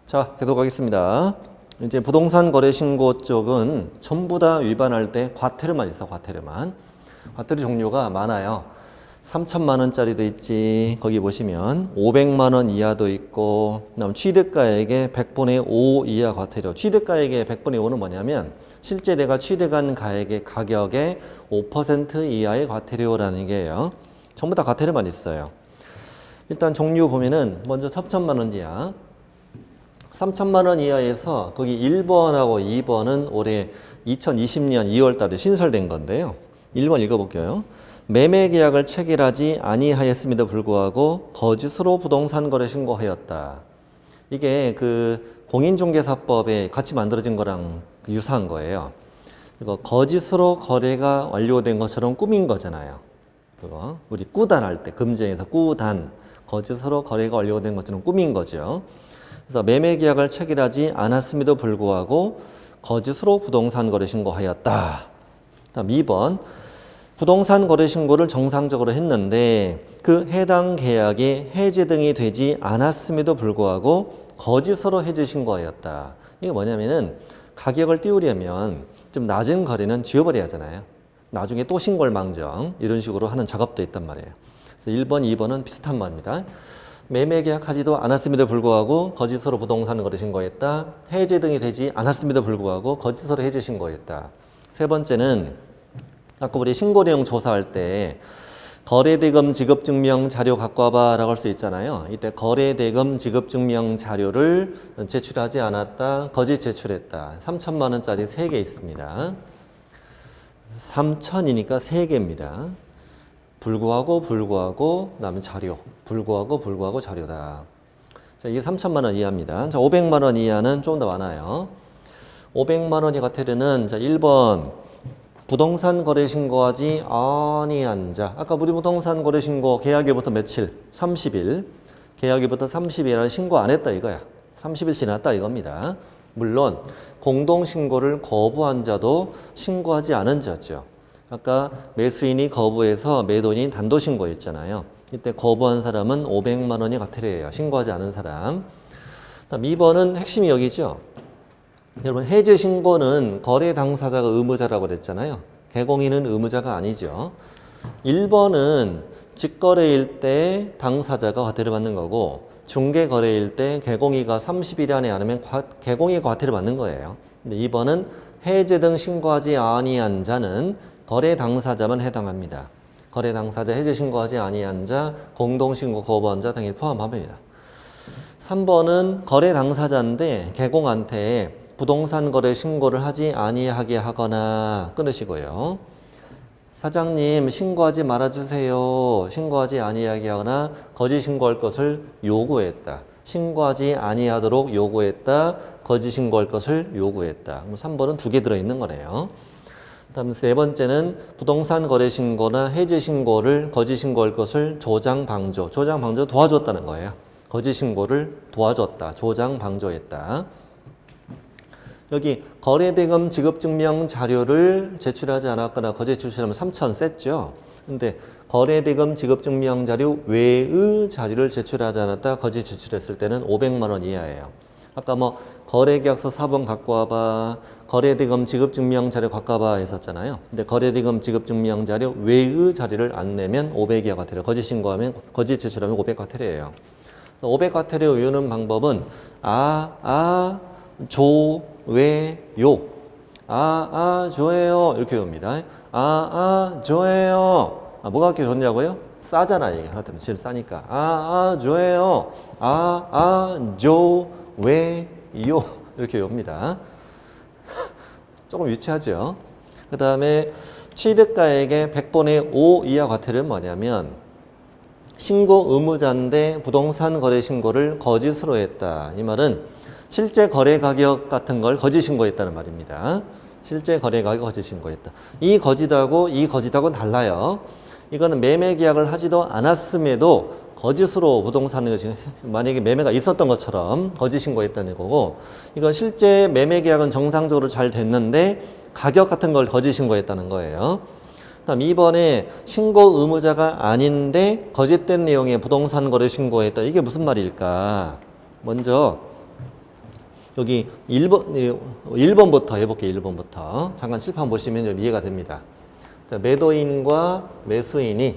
자, 계속 하겠습니다. 이제 부동산 거래 신고 쪽은 전부 다 위반할 때 과태료만 있어, 과태료만. 과태료 종류가 많아요. 3천만 원짜리도 있지. 거기 보시면 500만 원 이하도 있고, 그다음 취득가액의 100분의 5 이하 과태료. 취득가액의 100분의 5는 뭐냐면 실제 내가 취득한 가액의 가격의 5% 이하의 과태료라는 게요. 전부 다 과태료만 있어요. 일단 종류 보면은 먼저 3천만 원 이하. 3천만 원 이하에서 거기 1번하고 2번은 올해 2020년 2월 달에 신설된 건데요. 1번 읽어볼게요. 매매 계약을 체결하지 아니하였음에도 불구하고 거짓으로 부동산 거래 신고하였다. 이게 그 공인중개사법에 같이 만들어진 거랑 유사한 거예요. 이거 거짓으로 거래가 완료된 것처럼 꾸민 거잖아요. 그거 우리 꾸단할 때 금쟁에서 꾸단 거짓으로 거래가 완료된 것처럼 꾸민 거죠. 그래서 매매 계약을 체결하지 않았음에도 불구하고 거짓으로 부동산 거래 신고하였다. 다음 2번 부동산 거래 신고를 정상적으로 했는데 그 해당 계약이 해지 등이 되지 않았음에도 불구하고 거짓으로 해지 신고하였다. 이게 뭐냐면은 가격을 띄우려면 좀 낮은 거래는 지워버려야 하잖아요. 나중에 또 신고를 망정 이런 식으로 하는 작업도 있단 말이에요. 그래서 1번, 2번은 비슷한 말입니다. 매매 계약하지도 않았음에도 불구하고 거짓으로 부동산 거래 신고했다. 해지 등이 되지 않았음에도 불구하고 거짓으로 해지 신고했다. 세 번째는 아까 우리 신고 내용 조사할 때 거래대금 지급증명 자료 갖고 와봐 라고 할 수 있잖아요. 이때 거래대금 지급증명 자료를 제출하지 않았다. 거짓 제출했다. 3천만 원짜리 3개 있습니다. 3천이니까 3개입니다. 불구하고 그다음에 자료. 불구하고 자료다. 자, 이게 3천만 원 이하입니다. 자, 500만 원 이하는 조금 더 많아요. 500만 원이 과태료는 자, 1번 부동산 거래 신고하지 아니한 자. 아까 우리 부동산 거래 신고 계약일부터 며칠? 30일. 계약일부터 30일 안에 신고 안 했다 이거야. 30일 지났다 이겁니다. 물론 공동 신고를 거부한 자도 신고하지 않은 자죠. 아까 매수인이 거부해서 매도인이 단도 신고했잖아요. 이때 거부한 사람은 500만 원이 과태료예요. 신고하지 않은 사람. 다음 2번은 핵심이 여기죠. 여러분 해지 신고는 거래 당사자가 의무자라고 그랬잖아요. 개공인은 의무자가 아니죠. 1번은 직거래일 때 당사자가 과태료 받는 거고 중개거래일 때 개공이가 30일 안에 안 하면 개공이가 과태료 받는 거예요. 근데 2번은 해지 등 신고하지 아니한 자는 거래 당사자만 해당합니다. 거래 당사자 해지 신고하지 아니한 자, 공동신고 거부한 자 등을 포함합니다. 3번은 거래 당사자인데 개공한테 부동산 거래 신고를 하지 아니하게 하거나 끊으시고요. 사장님 신고하지 말아주세요. 신고하지 아니하게 하거나 거짓 신고할 것을 요구했다. 신고하지 아니하도록 요구했다. 거짓 신고할 것을 요구했다. 그럼 3번은 2개 들어있는 거네요. 다음 세 번째는 부동산 거래 신고나 해지 신고를 거짓 신고할 것을 조장 방조. 조장 방조 도와줬다는 거예요. 거짓 신고를 도와줬다. 조장 방조했다. 여기 거래대금 지급증명 자료를 제출하지 않았거나 거짓 제출하면 3천 셌죠. 근데 거래대금 지급증명 자료 외의 자료를 제출하지 않았다 거짓 제출했을 때는 500만 원 이하예요. 아까 뭐 거래계약서 4번 갖고 와봐, 거래대금 지급증명 자료 갖고 와봐 했었잖아요. 근데 거래대금 지급증명 자료 외의 자료를 안 내면 500 이하 과태료, 거짓 신고하면 거짓 제출하면 500 과태료예요. 500 과태료 외우는 방법은 조외요. 조예요. 이렇게 외웁니다. 조예요. 뭐가 그렇게 좋냐고요? 싸잖아, 이게. 하여튼, 지금 싸니까. 조예요. 조외요. 이렇게 외웁니다. 조금 유치하죠? 그 다음에 취득가액의 100분의 5 이하 과태료는 뭐냐면, 신고 의무자인데 부동산 거래 신고를 거짓으로 했다. 이 말은 실제 거래 가격 같은 걸 거짓 신고했다는 말입니다. 실제 거래 가격 거짓 신고했다. 이 거짓하고는 달라요. 이거는 매매 계약을 하지도 않았음에도 거짓으로 부동산을 만약에 매매가 있었던 것처럼 거짓 신고했다는 거고, 이건 실제 매매 계약은 정상적으로 잘 됐는데 가격 같은 걸 거짓 신고했다는 거예요. 다음 2번에 신고 의무자가 아닌데 거짓된 내용의 부동산 거래 신고했다. 이게 무슨 말일까? 먼저 여기 1번부터 해볼게요. 1번부터. 잠깐 칠판 보시면 좀 이해가 됩니다. 자, 매도인과 매수인이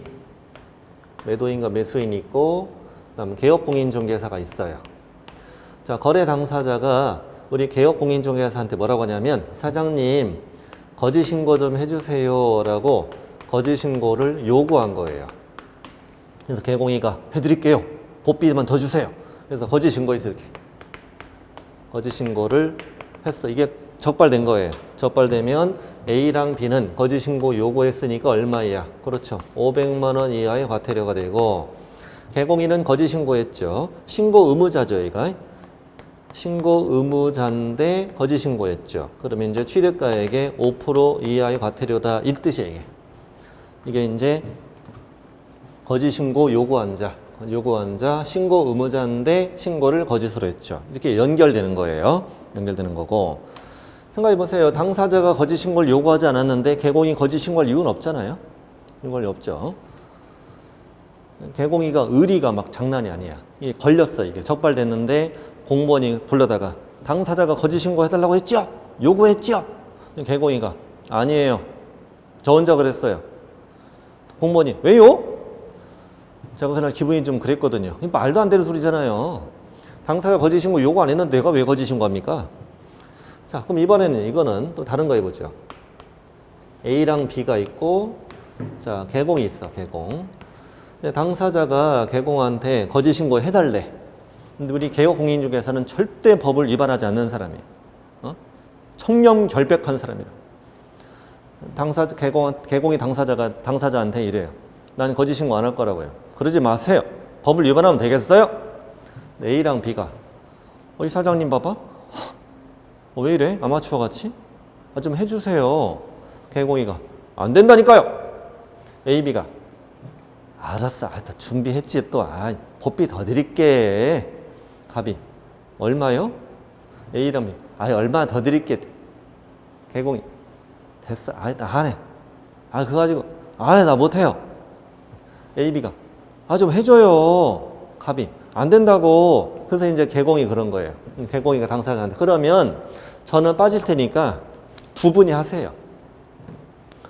있고, 그다음 개업공인중개사가 있어요. 자, 거래 당사자가 우리 개업공인중개사한테 뭐라고 하냐면, 사장님, 거짓 신고 좀 해주세요라고 거짓 신고를 요구한 거예요. 그래서 개공이가 해드릴게요. 보비만 더 주세요. 그래서 거짓 신고해서 이렇게 거짓 신고를 했어. 이게 적발된 거예요. 적발되면 A랑 B는 거짓 신고 요구했으니까 얼마야? 그렇죠. 500만 원 이하의 과태료가 되고, 개공인은 거짓 신고했죠. 신고 의무자죠, 얘가. 신고 의무자인데 거짓 신고했죠. 그러면 이제 취득가액의 5% 이하의 과태료다, 이 뜻이에요, 이게. 이게 이제 거짓 신고 요구한 자, 신고 의무자인데 신고를 거짓으로 했죠. 이렇게 연결되는 거예요. 연결되는 거고. 생각해 보세요. 당사자가 거짓 신고를 요구하지 않았는데 개공이 거짓 신고할 이유는 없잖아요. 이걸 없죠. 개공이가 의리가 막 장난이 아니야. 이게 걸렸어. 이게 적발됐는데 공무원이 불러다가 당사자가 거짓 신고 해달라고 했죠? 요구했죠? 개공이가 아니에요. 저 혼자 그랬어요. 공무원이 왜요? 제가 그날 기분이 좀 그랬거든요. 말도 안 되는 소리잖아요. 당사자가 거짓 신고 요구 안 했는데 내가 왜 거짓 신고합니까? 자, 그럼 이번에는 이거는 또 다른 거 해보죠. A랑 B가 있고, 자, 개공이 있어, 개공. 근데 당사자가 개공한테 거짓 신고 해달래. 근데 우리 개업공인중개사는 절대 법을 위반하지 않는 사람이에요. 청렴결백한 사람이에요. 개공이 당사자한테 이래요. 난 거짓 신고 안 할 거라고요. 그러지 마세요. 법을 위반하면 되겠어요? A랑 B가 이 사장님 봐봐. 왜 이래? 아마추어 같이? 좀 해주세요. 개공이가 안 된다니까요. A, B가 알았어. 다 준비했지 또. 법비 더 드릴게. 갑이 얼마요? A랑 B 얼마 더 드릴게. 개공이 됐어. 나 안 해. 그거 가지고 나 못해요. A, B가 좀 해줘요. 갑이 안 된다고. 그래서 이제 개공이 그런 거예요. 개공이가 당사자한테 그러면 저는 빠질 테니까 두 분이 하세요.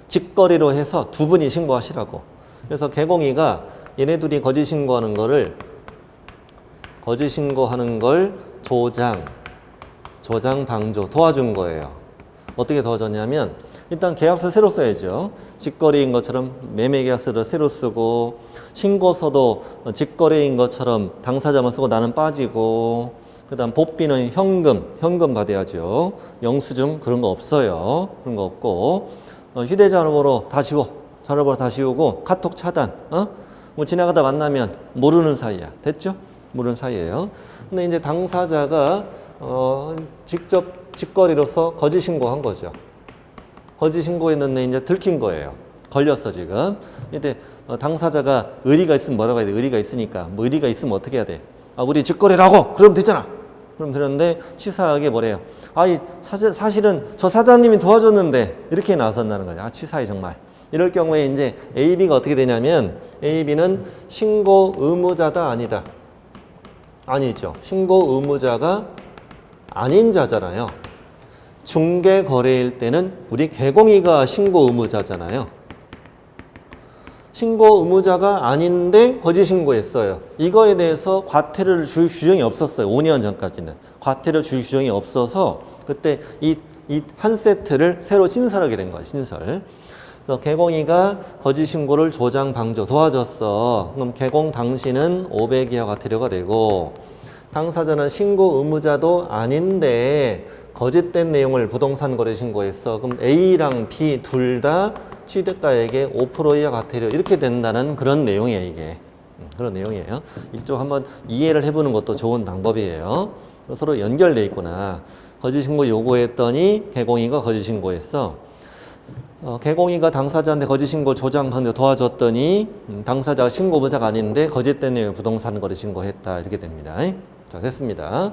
직거래로 해서 두 분이 신고하시라고. 그래서 개공이가 얘네 둘이 거짓 신고하는 걸 조장, 방조 도와준 거예요. 어떻게 도와줬냐면 일단 계약서 새로 써야죠. 직거래인 것처럼 매매계약서를 새로 쓰고 신고서도 직거래인 것처럼 당사자만 쓰고 나는 빠지고 그 다음 복비는 현금 받아야죠. 영수증 그런 거 없어요. 그런 거 없고 휴대전화번호 다 지워. 전화번호 다 지우고 카톡 차단. 뭐 지나가다 만나면 모르는 사이야. 됐죠? 모르는 사이예요. 근데 이제 당사자가 직접 직거래로서 거짓 신고한 거죠. 거짓 신고했는데 이제 들킨 거예요. 걸렸어 지금. 근데 당사자가 의리가 있으면 뭐라고 해야 돼? 의리가 있으니까. 뭐 의리가 있으면 어떻게 해야 돼? 우리 직거래라고. 그러면 되잖아. 그럼 되는데 치사하게 뭐래요? 사실은 저 사장님이 도와줬는데 이렇게 나선다는 거죠. 치사해 정말. 이럴 경우에 이제 A, B가 어떻게 되냐면 A, B는 신고 의무자다 아니다. 아니죠. 신고 의무자가 아닌 자잖아요. 중개 거래일 때는 우리 개공이가 신고 의무자잖아요. 신고 의무자가 아닌데 거짓 신고했어요. 이거에 대해서 과태료를 줄 규정이 없었어요. 5년 전까지는. 과태료 줄 규정이 없어서 그때 이 한 세트를 새로 신설하게 된 거예요. 신설. 그래서 개공이가 거짓 신고를 조장 방조 도와줬어. 그럼 개공 당신은 500 이하 과태료가 되고 당사자는 신고 의무자도 아닌데 거짓된 내용을 부동산 거래 신고했어. 그럼 A랑 B 둘 다 취득가액의 5% 이하 과태료 이렇게 된다는 그런 내용이에요. 이게 그런 내용이에요. 이쪽 한번 이해를 해보는 것도 좋은 방법이에요. 서로 연결돼 있구나. 거짓 신고 요구했더니 개공이가 거짓 신고했어. 개공이가 당사자한테 거짓 신고 조장 방조 도와줬더니 당사자가 신고 의무자가 아닌데 거짓된 내용의 부동산 거래 신고했다 이렇게 됩니다. 자, 됐습니다.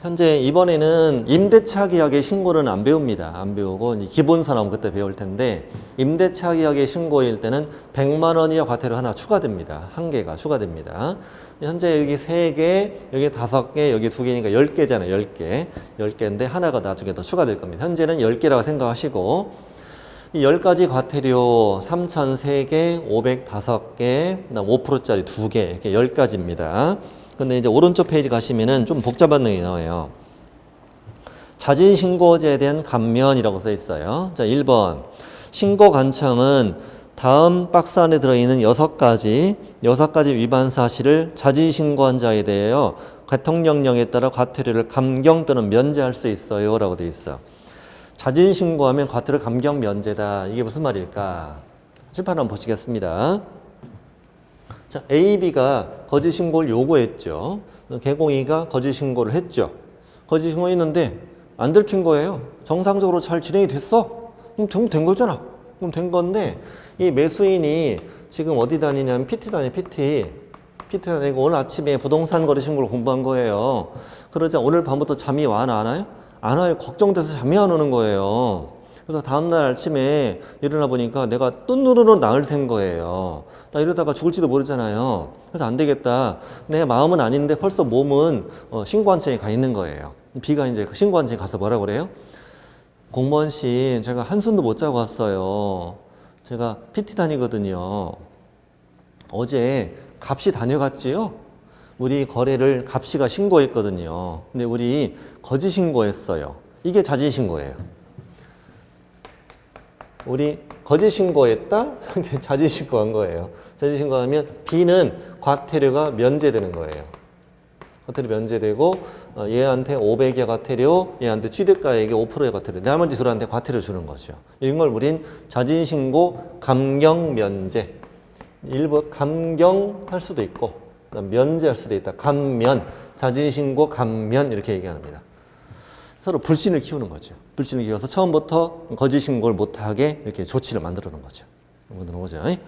현재 이번에는 임대차 계약의 신고는 안 배웁니다. 안 배우고 기본선언 그때 배울 텐데 임대차 계약의 신고일 때는 100만 원 이하 과태료 하나 추가됩니다. 한 개가 추가됩니다. 현재 여기 3개, 여기 5개, 여기 2개니까 10개잖아요. 10개. 10개인데 하나가 나중에 더 추가될 겁니다. 현재는 10개라고 생각하시고 이 10가지 과태료 3,003개, 505개, 그다음 5%짜리 2개 이렇게 10가지입니다. 근데 이제 오른쪽 페이지 가시면은 좀 복잡한 내용이 나와요. 자진신고제에 대한 감면이라고 써 있어요. 자, 1번. 신고 간청은 다음 박스 안에 들어있는 6가지 위반 사실을 자진신고한 자에 대하여 대통령령에 따라 과태료를 감경 또는 면제할 수 있어요. 라고 되어 있어. 자진신고하면 과태료 감경 면제다. 이게 무슨 말일까? 칠판 한번 보시겠습니다. 자, A, B가 거짓 신고를 요구했죠. 개공이가 거짓 신고를 했죠. 거짓 신고했는데 안 들킨 거예요. 정상적으로 잘 진행이 됐어. 그럼 된 거잖아. 그럼 된 건데 이 매수인이 지금 어디 다니냐면 PT 다니 PT 다니고 오늘 아침에 부동산 거래 신고를 공부한 거예요. 그러자 오늘 밤부터 잠이 와나 안 와요? 안 와요. 걱정돼서 잠이 안 오는 거예요. 그래서 다음날 아침에 일어나 보니까 내가 뜬누르는 낭을 샌 거예요. 나 이러다가 죽을지도 모르잖아요. 그래서 안 되겠다. 내 마음은 아닌데 벌써 몸은 신고한 채에 가 있는 거예요. B가 이제 신고한 채에 가서 뭐라고 그래요? 공무원 씨, 제가 한숨도 못 자고 왔어요. 제가 PT 다니거든요. 어제 갑시 다녀갔지요? 우리 거래를 갑시가 신고했거든요. 근데 우리 거짓 신고했어요. 이게 자진 신고예요. 우리 거짓 신고했다? 자진 신고한 거예요. 자진 신고하면 B는 과태료가 면제되는 거예요. 과태료 면제되고 얘한테 500의 과태료, 얘한테 취득가액의 5%의 과태료, 나머지 둘한테 과태료 주는 거죠. 이걸 우린 자진 신고 감경 면제. 일부 감경할 수도 있고 면제할 수도 있다. 감면, 자진 신고 감면 이렇게 얘기합니다. 서로 불신을 키우는 거죠. 불신을 키워서 처음부터 거짓 신고를 못하게 이렇게 조치를 만들어 놓은 거죠. 만들어 놓은 거죠. 네.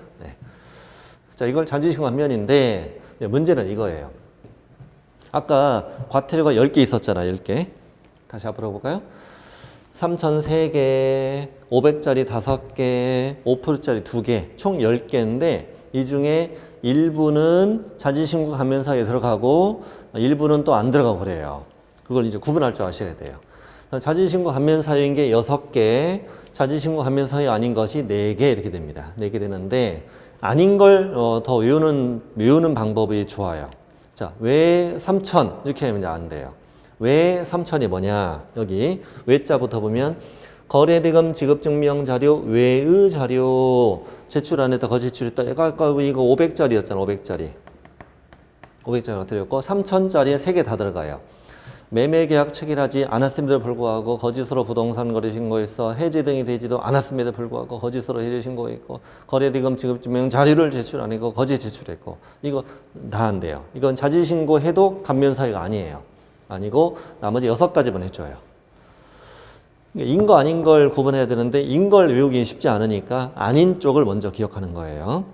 자, 이걸 자진 신고 감면인데 문제는 이거예요. 아까 과태료가 10개 있었잖아요. 10개. 다시 앞으로 볼까요? 3,003개, 500짜리 5개, 5%짜리 2개, 총 10개인데 이 중에 일부는 자진신고 감면사에 들어가고 일부는 또 안 들어가고 그래요. 그걸 이제 구분할 줄 아셔야 돼요. 자진신고 감면사유인 게 6개, 자진신고 감면사유 아닌 것이 4개 이렇게 됩니다. 4개 되는데 아닌 걸 더 외우는 방법이 좋아요. 자, 왜 3,000 이렇게 하면 안 돼요. 왜 3,000이 뭐냐? 여기 외자부터 보면 거래대금 지급증명 자료 외의 자료 제출 안 했다 거짓 제출했다. 아까 이거 500짜리였잖아. 500짜리가 들었고 3,000짜리에 3개 다 들어가요. 매매계약 체결하지 않았음에도 불구하고 거짓으로 부동산 거래 신고해서 해지 등이 되지도 않았음에도 불구하고 거짓으로 해지 신고했고 거래대금 지급증명 자료를 제출 안 했고 거짓 제출했고 이거 다 안 돼요. 이건 자진 신고해도 감면사유가 아니에요. 아니고 나머지 6가지만 해줘요. 인거 아닌 걸 구분해야 되는데 인 걸 외우기 쉽지 않으니까 아닌 쪽을 먼저 기억하는 거예요.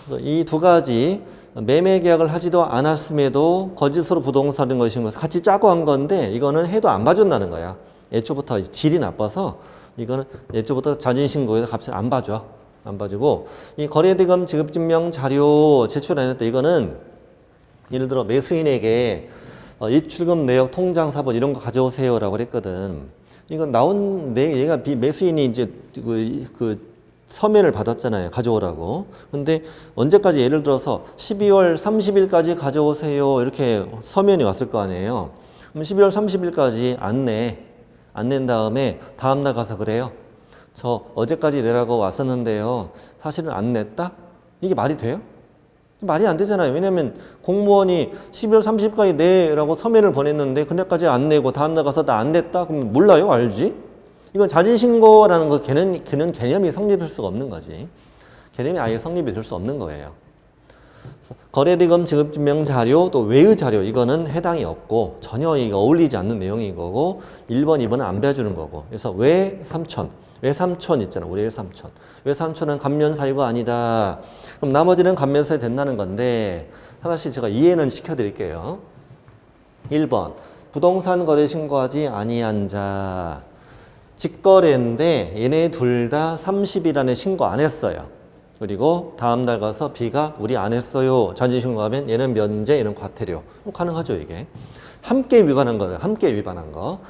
그래서 이 2가지 매매 계약을 하지도 않았음에도 거짓으로 부동산인 것인 것을 같이 짜고 한 건데 이거는 해도 안 봐준다는 거야. 애초부터 질이 나빠서 이거는 애초부터 자진신고에서 값을 안 봐줘. 안 봐주고 이 거래대금 지급증명 자료 제출 안 했다. 이거는 예를 들어 매수인에게 입출금 내역 통장 사본 이런 거 가져오세요라고 그랬거든. 이건 얘가 매수인이 이제 그 서면을 받았잖아요. 가져오라고. 근데 언제까지 예를 들어서 12월 30일까지 가져오세요. 이렇게 서면이 왔을 거 아니에요. 그럼 12월 30일까지 안 낸 다음에 다음날 가서 그래요. 저 어제까지 내라고 왔었는데요. 사실은 안 냈다? 이게 말이 돼요? 말이 안 되잖아요. 왜냐면 공무원이 12월 30일까지 내라고 서면을 보냈는데 그날까지 안 내고 다음날 가서 나 안 냈다? 그럼 몰라요? 알지? 이건 자진신고라는 그 개념이 성립할 수가 없는 거지. 개념이 아예 성립이 될 수 없는 거예요. 거래대금 지급증명 자료 또 외의 자료 이거는 해당이 없고 전혀 이거 어울리지 않는 내용인 거고 1번, 2번은 안 배워주는 거고 그래서 왜 3천? 왜 3천 있잖아. 우리 왜 3천? 왜 3천은 감면사유가 아니다. 그럼 나머지는 감면사유 된다는 건데 하나씩 제가 이해는 시켜드릴게요. 1번 부동산 거래 신고하지 아니한 자. 직거래인데 얘네 둘 다 30일 안에 신고 안 했어요. 그리고 다음 날 가서 B가 우리 안 했어요. 자진 신고하면 얘는 면제, 얘는 과태료. 가능하죠, 이게. 함께 위반한 거예요. 함께 위반한 거.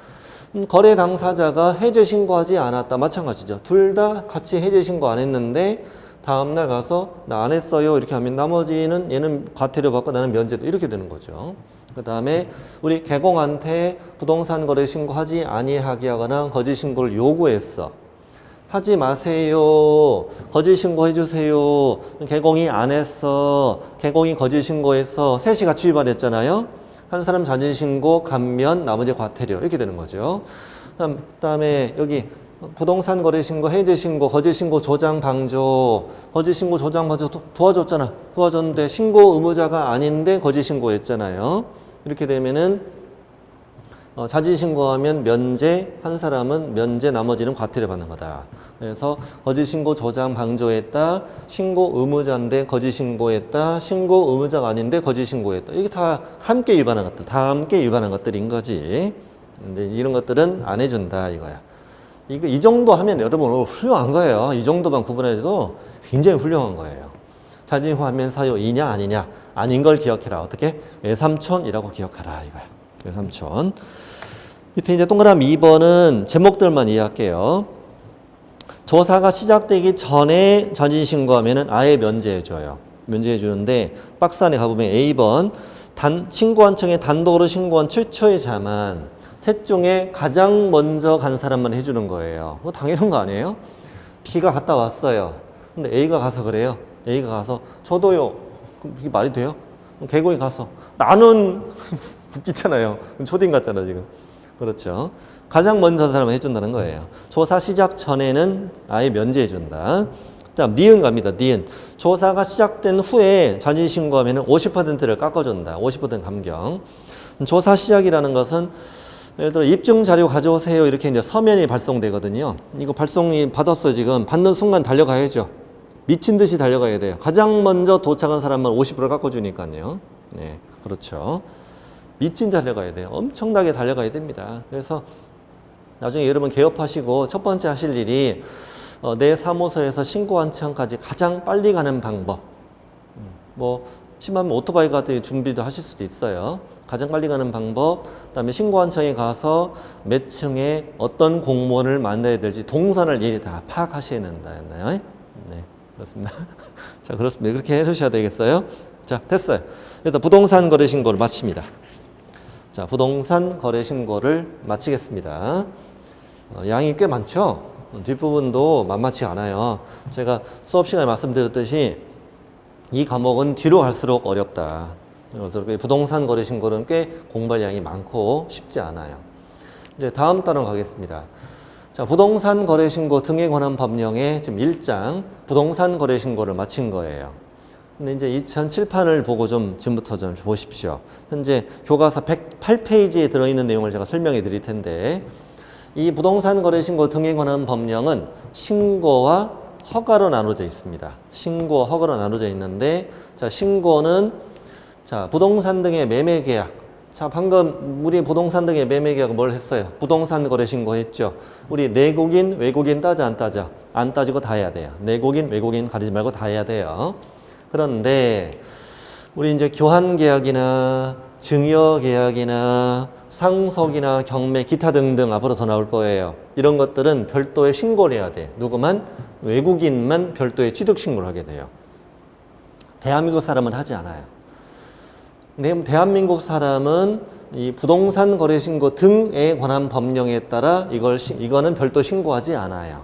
거래 당사자가 해제 신고하지 않았다. 마찬가지죠. 둘 다 같이 해제 신고 안 했는데 다음 날 가서 나 안 했어요. 이렇게 하면 나머지는 얘는 과태료 받고 나는 면제도 이렇게 되는 거죠. 그 다음에 우리 개공한테 부동산 거래 신고하지 아니하게 하거나 거짓 신고를 요구했어. 하지 마세요. 거짓 신고해 주세요. 개공이 안 했어. 개공이 거짓 신고해서 셋이 같이 위반했잖아요. 한 사람 자진 신고, 감면, 나머지 과태료 이렇게 되는 거죠. 그다음에 여기 부동산 거래 신고, 해제 신고, 거짓 신고 조장 방조, 거짓 신고 조장 방조 도와줬잖아. 도와줬는데 신고 의무자가 아닌데 거짓 신고했잖아요. 이렇게 되면은 자진 신고하면 면제, 한 사람은 면제, 나머지는 과태료 받는 거다. 그래서 거짓 신고 조장 방조했다, 신고 의무자인데 거짓 신고했다, 신고 의무자가 아닌데 거짓 신고했다. 이게 다 함께 위반한 것들, 다 함께 위반한 것들인 거지. 근데 이런 것들은 안 해준다 이거야. 이 정도 하면 여러분 훌륭한 거예요. 이 정도만 구분해도 굉장히 훌륭한 거예요. 자진 화면 사유 이냐 아니냐, 아닌 걸 기억해라. 어떻게? 외삼촌이라고 기억하라 이거야. 외삼촌. 밑에 이제 동그라미 2번은 제목들만 이해할게요. 조사가 시작되기 전에 자진 신고하면은 아예 면제해 줘요. 면제해 주는데 박스 안에 가보면 A번 신고한 청에 단독으로 신고한 최초의 자만 셋 중에 가장 먼저 간 사람만 해주는 거예요. 그거 당연한 거 아니에요? B가 갔다 왔어요. 근데 A가 가서 그래요. A가 가서 저도요. 그럼 이게 말이 돼요? 개공이 가서 나는 웃기잖아요. 초딩 같잖아 지금. 그렇죠. 가장 먼저 사람을 해준다는 거예요. 조사 시작 전에는 아예 면제해 준다. 다음 니은 갑니다. 니은. 조사가 시작된 후에 자진 신고하면 50%를 깎아준다. 50% 감경. 조사 시작이라는 것은 예를 들어 입증 자료 가져오세요. 이렇게 이제 서면이 발송되거든요. 이거 발송이 받았어요. 지금 받는 순간 달려가야죠. 미친 듯이 달려가야 돼요. 가장 먼저 도착한 사람만 50% 깎아주니까요. 네, 그렇죠. 미친 듯이 달려가야 돼요. 엄청나게 달려가야 됩니다. 그래서 나중에 여러분 개업하시고 첫 번째 하실 일이 내 사무소에서 신고한 청까지 가장 빨리 가는 방법. 뭐 심하면 오토바이 같은 준비도 하실 수도 있어요. 가장 빨리 가는 방법, 그다음에 신고한 청에 가서 몇 층에 어떤 공무원을 만나야 될지 동선을 미리 다 파악하셔야 된다였나요? 네, 그렇습니다. 자, 그렇습니다. 그렇게 해주셔야 되겠어요. 자, 됐어요. 그래서 부동산 거래 신고를 마칩니다. 자, 부동산 거래 신고를 마치겠습니다. 양이 꽤 많죠? 뒷부분도 만만치 않아요. 제가 수업 시간에 말씀드렸듯이 이 과목은 뒤로 갈수록 어렵다. 그래서 부동산 거래 신고는 꽤 공부할 양이 많고 쉽지 않아요. 이제 다음 단원 가겠습니다. 자, 부동산 거래 신고 등에 관한 법령의 지금 1장 부동산 거래 신고를 마친 거예요. 근데 이제 2007판을 보고 지금부터 좀 보십시오. 현재 교과서 108페이지에 들어있는 내용을 제가 설명해 드릴 텐데 이 부동산 거래 신고 등에 관한 법령은 신고와 허가로 나눠져 있습니다. 신고와 허가로 나눠져 있는데 자, 신고는 자, 부동산 등의 매매 계약. 자, 방금 우리 부동산 등의 매매 계약 뭘 했어요? 부동산 거래 신고했죠. 우리 내국인, 외국인 따져 안 따져? 안 따지고 다 해야 돼요. 내국인, 외국인 가리지 말고 다 해야 돼요. 그런데 우리 이제 교환 계약이나 증여 계약이나 상속이나 경매, 기타 등등 앞으로 더 나올 거예요. 이런 것들은 별도의 신고를 해야 돼. 누구만? 외국인만 별도의 취득 신고를 하게 돼요. 대한민국 사람은 하지 않아요. 대한민국 사람은 이 부동산 거래 신고 등에 관한 법령에 따라 이거는 별도 신고하지 않아요.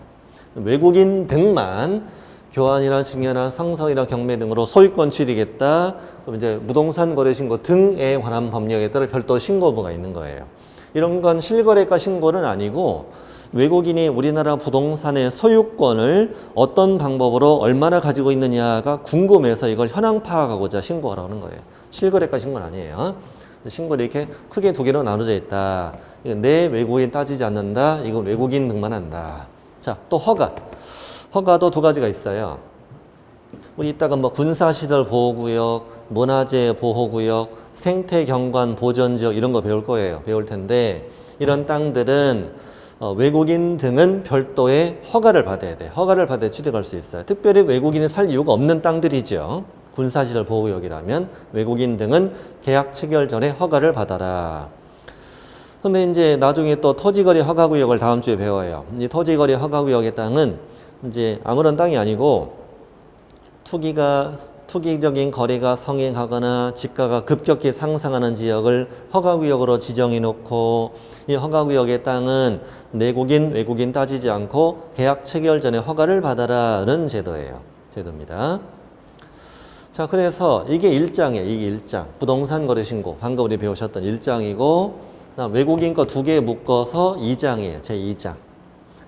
외국인 등만 교환이나 증여나 상속이나 경매 등으로 소유권 취득했다. 그럼 이제 부동산 거래 신고 등에 관한 법령에 따라 별도 신고부가 있는 거예요. 이런 건 실거래가 신고는 아니고 외국인이 우리나라 부동산의 소유권을 어떤 방법으로 얼마나 가지고 있느냐가 궁금해서 이걸 현황 파악하고자 신고하라고 하는 거예요. 실거래가 신고는 아니에요. 신고를 이렇게 크게 두 개로 나눠져 있다. 내 외국인 따지지 않는다. 이건 외국인 등만 한다. 자, 또 허가. 허가도 두 가지가 있어요. 우리 이따가 뭐 군사시설 보호구역, 문화재 보호구역, 생태경관 보전지역 이런 거 배울 거예요. 배울 텐데 이런 땅들은 외국인 등은 별도의 허가를 받아야 돼. 허가를 받아야 취득할 수 있어요. 특별히 외국인이 살 이유가 없는 땅들이죠. 군사시설 보호구역이라면 외국인 등은 계약 체결 전에 허가를 받아라. 근데 이제 나중에 또 토지거래 허가구역을 다음 주에 배워요. 이 토지거래 허가구역의 땅은 이제 아무런 땅이 아니고 투기적인 거래가 성행하거나 지가가 급격히 상승하는 지역을 허가구역으로 지정해 놓고 이 허가구역의 땅은 내국인, 외국인 따지지 않고 계약 체결 전에 허가를 받아라는 제도예요. 제도입니다. 자, 그래서 이게 1장이에요. 이게 1장. 부동산 거래 신고. 방금 우리 배우셨던 1장이고 외국인 거 2개 묶어서 2장이에요. 제2장.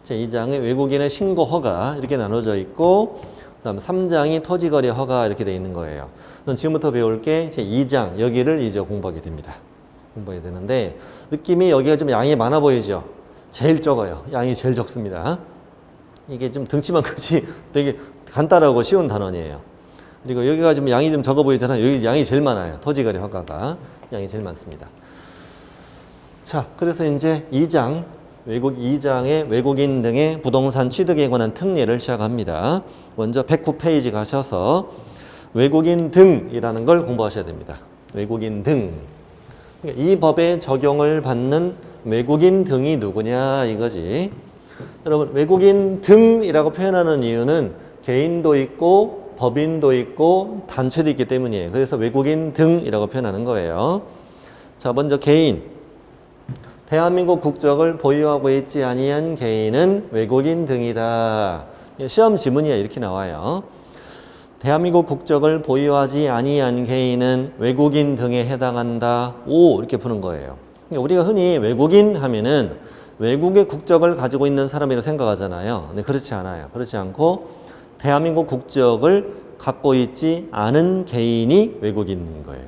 제2장에 외국인의 신고 허가 이렇게 나눠져 있고 그다음에 3장이 토지거래 허가 이렇게 돼 있는 거예요. 그럼 지금부터 배울 게 이제 2장 여기를 이제 공부하게 됩니다. 공부해야 되는데 느낌이 여기가 좀 양이 많아 보이죠? 제일 적어요. 양이 제일 적습니다. 이게 좀 등치만 크지 되게 간단하고 쉬운 단원이에요. 그리고 여기가 좀 양이 좀 적어 보이잖아요. 여기 양이 제일 많아요. 토지거래 허가가 양이 제일 많습니다. 자, 그래서 이제 2장 2장의 외국인 등의 부동산 취득에 관한 특례를 시작합니다. 먼저 109페이지 가셔서 외국인 등이라는 걸 공부하셔야 됩니다. 외국인 등. 이 법에 적용을 받는 외국인 등이 누구냐 이거지. 여러분 외국인 등이라고 표현하는 이유는 개인도 있고 법인도 있고 단체도 있기 때문이에요. 그래서 외국인 등이라고 표현하는 거예요. 자, 먼저 개인. 대한민국 국적을 보유하고 있지 아니한 개인은 외국인 등이다. 시험 지문이야 이렇게 나와요. 대한민국 국적을 보유하지 아니한 개인은 외국인 등에 해당한다. 오 이렇게 푸는 거예요. 우리가 흔히 외국인 하면은 외국의 국적을 가지고 있는 사람이라고 생각하잖아요. 근데 그렇지 않아요. 그렇지 않고 대한민국 국적을 갖고 있지 않은 개인이 외국인인 거예요.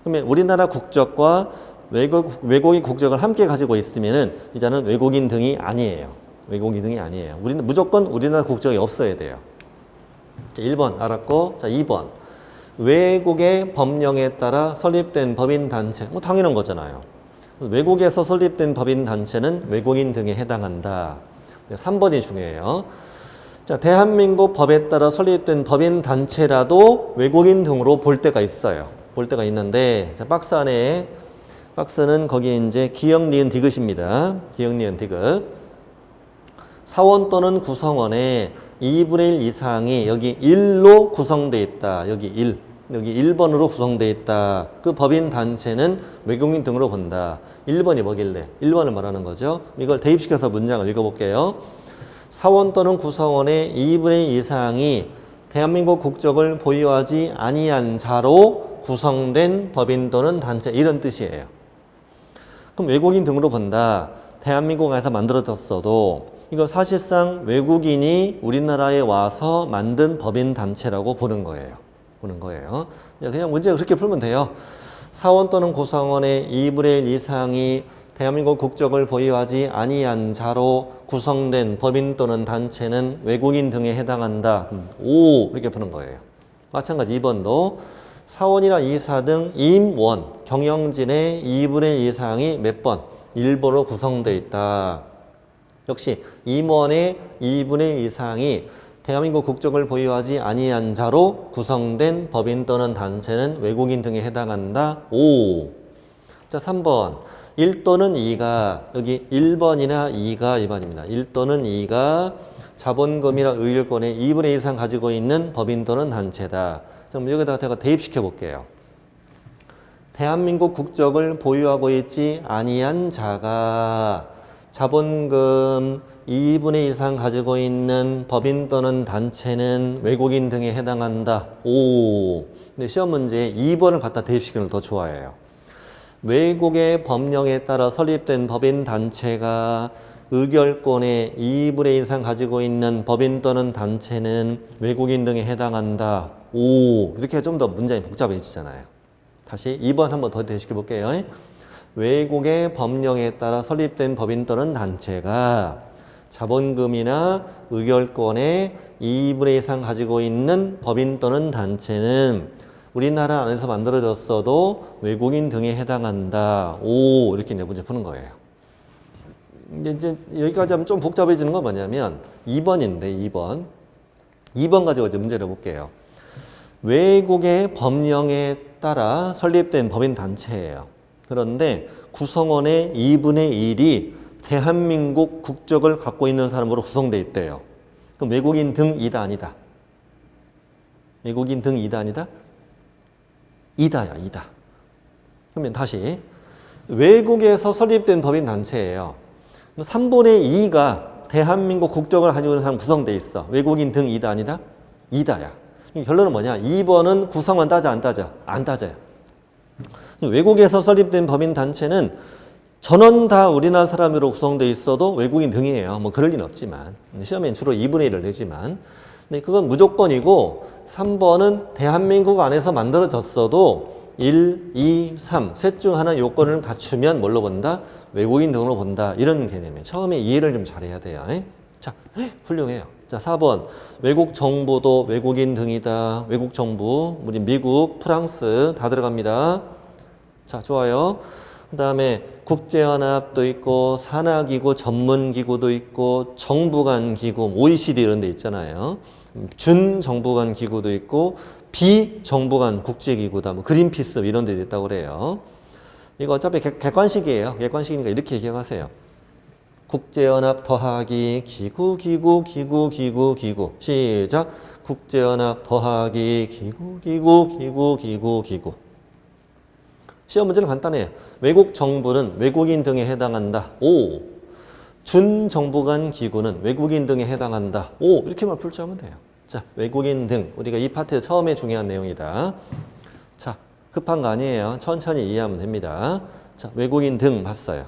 그러면 우리나라 국적과 외국인 국적을 함께 가지고 있으면은 이제는 외국인 등이 아니에요. 외국인 등이 아니에요. 우리는 무조건 우리나라 국적이 없어야 돼요. 자, 1번 알았고, 자 2번 외국의 법령에 따라 설립된 법인 단체. 뭐 당연한 거잖아요. 외국에서 설립된 법인 단체는 외국인 등에 해당한다. 3번이 중요해요. 자, 대한민국 법에 따라 설립된 법인 단체라도 외국인 등으로 볼 때가 있어요. 볼 때가 있는데, 자 박스는 거기에 이제 기역, 니은, 디귿입니다. 기역, 니은, 디귿. 사원 또는 구성원의 2분의 1 이상이 여기 1로 구성되어 있다. 여기 1. 여기 1번으로 구성되어 있다. 그 법인 단체는 외국인 등으로 본다. 1번이 뭐길래? 1번을 말하는 거죠. 이걸 대입시켜서 문장을 읽어볼게요. 사원 또는 구성원의 2분의 1 이상이 대한민국 국적을 보유하지 아니한 자로 구성된 법인 또는 단체 이런 뜻이에요. 그럼 외국인 등으로 본다. 대한민국 안에서 만들어졌어도 이거 사실상 외국인이 우리나라에 와서 만든 법인 단체라고 보는 거예요. 그냥 문제 그렇게 풀면 돼요. 사원 또는 구성원의 2분의 1 이상이 대한민국 국적을 보유하지 아니한 자로 구성된 법인 또는 단체는 외국인 등에 해당한다. 오 이렇게 푸는 거예요. 마찬가지 2번도 사원이나 이사 등 임원, 경영진의 2분의 1 이상이 몇 번? 1번으로 구성되어 있다. 역시 임원의 2분의 1 이상이 대한민국 국적을 보유하지 아니한 자로 구성된 법인 또는 단체는 외국인 등에 해당한다. 오. 자, 3번. 1 또는 2가 여기 1번이나 2가 2번입니다. 1 또는 2가 자본금이나 의결권의 2분의 1 이상 가지고 있는 법인 또는 단체다. 그럼 여기다가 제가 대입시켜 볼게요. 대한민국 국적을 보유하고 있지 아니한 자가 자본금 2분의 1 이상 가지고 있는 법인 또는 단체는 외국인 등에 해당한다. 오. 근데 시험 문제에 2번을 갖다 대입시키는 걸 더 좋아해요. 외국의 법령에 따라 설립된 법인 단체가 의결권의 2분의 1 이상 가지고 있는 법인 또는 단체는 외국인 등에 해당한다. 오, 이렇게 좀 더 문장이 복잡해지잖아요. 다시 2번 한번 더 대시켜 볼게요. 외국의 법령에 따라 설립된 법인 또는 단체가 자본금이나 의결권의 2분의 이상 가지고 있는 법인 또는 단체는 우리나라 안에서 만들어졌어도 외국인 등에 해당한다. 오, 이렇게 이제 문제 푸는 거예요. 이제 여기까지 하면 좀 복잡해지는 건 뭐냐면 2번인데 2번. 2번 가지고 이제 문제를 볼게요. 외국의 법령에 따라 설립된 법인 단체예요. 그런데 구성원의 2분의 1이 대한민국 국적을 갖고 있는 사람으로 구성되어 있대요. 그럼 외국인 등이다 아니다? 외국인 등이다 아니다? 이다야, 이다. 그러면 다시 외국에서 설립된 법인 단체예요. 3분의 2가 대한민국 국적을 가지고 있는 사람 구성되어 있어. 외국인 등이다 아니다? 이다야. 결론은 뭐냐? 2번은 구성원 따져 안 따져? 안 따져요. 외국에서 설립된 법인 단체는 전원 다 우리나라 사람으로 구성되어 있어도 외국인 등이에요. 뭐 그럴 리는 없지만 시험엔 주로 2분의 1을 내지만 근데 그건 무조건이고 3번은 대한민국 안에서 만들어졌어도 1, 2, 3 셋 중 하나 요건을 갖추면 뭘로 본다? 외국인 등으로 본다. 이런 개념이에요. 처음에 이해를 좀 잘해야 돼요. 자, 훌륭해요. 자, 4번 외국 정부도 외국인 등이다. 외국 정부, 우리 미국, 프랑스 다 들어갑니다. 자, 좋아요. 그 다음에 국제연합도 있고 산하기구, 전문기구도 있고 정부 간 기구, OECD 이런 데 있잖아요. 준정부 간 기구도 있고 비정부 간 국제기구다. 뭐 그린피스 이런 데 있다고 그래요. 이거 어차피 객관식이에요. 객관식이니까 이렇게 기억하세요. 국제연합 더하기 기구 시작. 국제연합 더하기 기구. 시험 문제는 간단해요. 외국 정부는 외국인 등에 해당한다. 오. 준정부 간 기구는 외국인 등에 해당한다. 오. 이렇게만 풀자면 돼요. 자, 외국인 등. 우리가 이 파트 처음에 중요한 내용이다. 자, 급한 거 아니에요. 천천히 이해하면 됩니다. 자, 외국인 등 봤어요.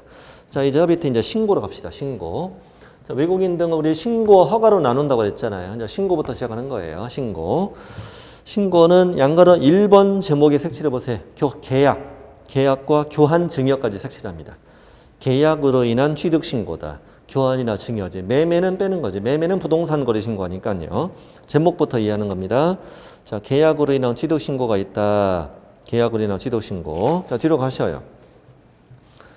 자, 이제 밑에 이제 신고로 갑시다. 신고. 자, 외국인 등은 우리 신고 허가로 나눈다고 했잖아요. 이제 신고부터 시작하는 거예요. 신고. 신고는 양가로 1번 제목에 색칠해 보세요. 계약과 교환 증여까지 색칠합니다. 계약으로 인한 취득 신고다. 교환이나 증여지. 매매는 빼는 거지. 매매는 부동산 거래 신고하니까요. 제목부터 이해하는 겁니다. 자, 계약으로 인한 취득 신고가 있다. 계약으로 인한 취득 신고. 자, 뒤로 가셔요.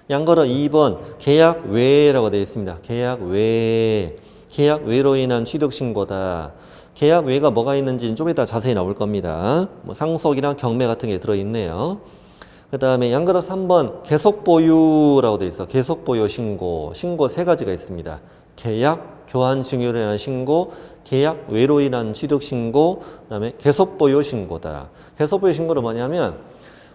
양거로 2번 계약 외라고 되어 있습니다. 계약 외로 인한 취득 신고다. 계약 외가 뭐가 있는지는 좀 이따 자세히 나올 겁니다. 뭐 상속이나 경매 같은 게 들어있네요. 그 다음에 양거로 3번 계속보유라고 되어 있어. 계속보유 신고. 신고 세 가지가 있습니다. 계약, 교환 증여로 인한 신고, 계약 외로 인한 취득 신고, 그 다음에 계속보유 신고다. 계속보유 신고는 뭐냐면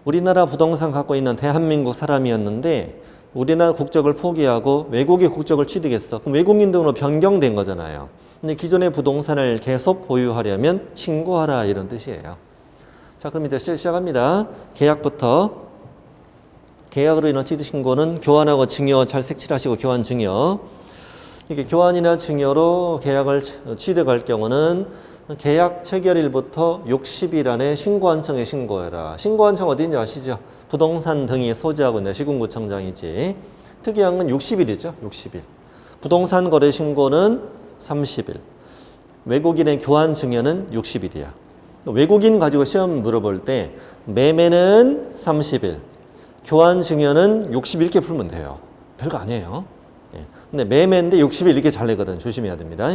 우리나라 부동산 갖고 있는 대한민국 사람이었는데 우리나라 국적을 포기하고 외국의 국적을 취득했어. 그럼 외국인 등으로 변경된 거잖아요. 근데 기존의 부동산을 계속 보유하려면 신고하라 이런 뜻이에요. 자, 그럼 이제 시작합니다. 계약부터. 계약으로 인한 취득 신고는 교환하고 증여 잘 색칠하시고 교환 증여. 이게 교환이나 증여로 계약을 취득할 경우는 계약 체결일부터 60일 안에 신고한청에 신고해라. 신고한청 어디인지 아시죠? 부동산 등이 소지하고 있는 시군구청장이지. 특이한 건 60일이죠. 60일. 부동산 거래 신고는 30일. 외국인의 교환 증여는 60일이야. 외국인 가지고 시험 물어볼 때 매매는 30일, 교환 증여는 60일 이렇게 풀면 돼요. 별거 아니에요. 근데 매매인데 60일 이렇게 잘 내거든. 조심해야 됩니다.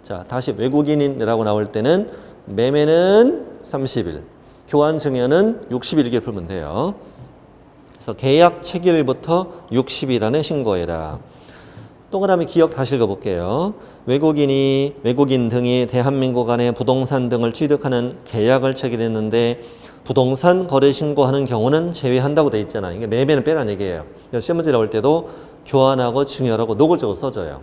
자, 다시 외국인이라고 나올 때는 매매는 30일, 교환 증여는 60일 이렇게 풀면 돼요. 그래서 계약 체결일부터 60일 안에 신고해라. 동그라미 기억 다시 읽어볼게요. 외국인 등이 대한민국 안에 부동산 등을 취득하는 계약을 체결했는데 부동산 거래 신고하는 경우는 제외한다고 돼 있잖아요. 이게 매매는 빼라는 얘기예요. 시험 문제 나올 때도 교환하고 증여라고 노골적으로 써줘요.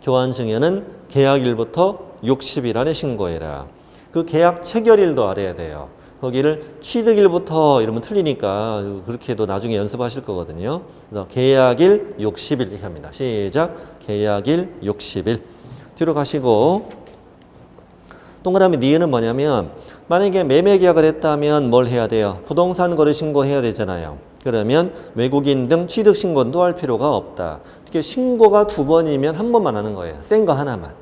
교환 증여는 계약일부터 60일 안에 신고해라. 그 계약 체결일도 알아야 돼요. 거기를 취득일부터 이러면 틀리니까 그렇게 해도 나중에 연습하실 거거든요. 그래서 계약일 60일 이렇게 합니다. 시작. 계약일 60일. 뒤로 가시고 동그라미 니은은 뭐냐면 만약에 매매 계약을 했다면 뭘 해야 돼요? 부동산 거래 신고해야 되잖아요. 그러면 외국인 등 취득 신고는 또 할 필요가 없다. 이렇게 신고가 2번이면 1번만 하는 거예요. 센 거 하나만.